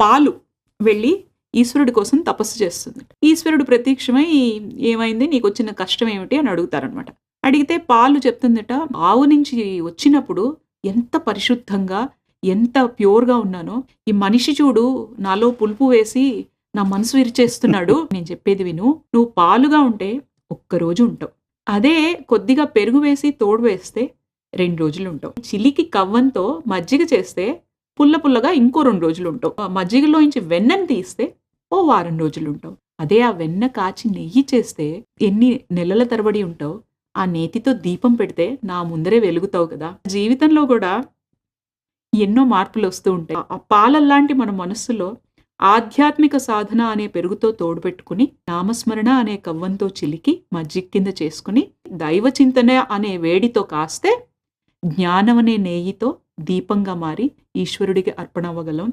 పాలు వెళ్ళి ఈశ్వరుడి కోసం తపస్సు చేస్తుంది. ఈశ్వరుడు ప్రత్యక్షమై "ఏమైంది? నీకొచ్చిన కష్టం ఏమిటి?" అని అడుగుతారనమాట. అడిగితే పాలు చెప్తుందట, "ఆవు నుంచి వచ్చినప్పుడు ఎంత పరిశుద్ధంగా, ఎంత ప్యూర్‌గా ఉన్నానో, ఈ మనిషి చూడు నాలో పులుపు వేసి నా మనసు విరిచేస్తున్నాడు. నేను చెప్పేది విను. నువ్వు పాలుగా ఉంటే ఒక్కరోజు ఉంటావు. అదే కొద్దిగా పెరుగు వేసి తోడు వేస్తే 2 రోజులుంటావు. చిలికి కవ్వంతో మజ్జిగ చేస్తే పుల్ల పుల్లగా ఇంకో 2 రోజులుంటావు. మజ్జిగలోంచి వెన్నని తీస్తే ఓ వారం రోజులుంటావు. అదే ఆ వెన్న కాచి నెయ్యి చేస్తే ఎన్ని నెలల తరబడి ఉంటావు. ఆ నేతితో దీపం పెడితే నా ముందరే వెలుగుతావు కదా!" జీవితంలో గూడా ఎన్నో మార్పులొస్తూ ఉంటాయి. ఆ పాలల్లాంటి మన మనస్సులో ఆధ్యాత్మిక సాధన అనే పెరుగుతో తోడుపెట్టుకుని, నామస్మరణ అనే కవ్వంతో చిలికి మజ్జిగ కింద చేసుకుని, దైవ చింతన అనే వేడితో కాస్తే జ్ఞానం అనే నెయ్యితో దీపంగా మారి ఈశ్వరుడికి అర్పణవ్వగలం.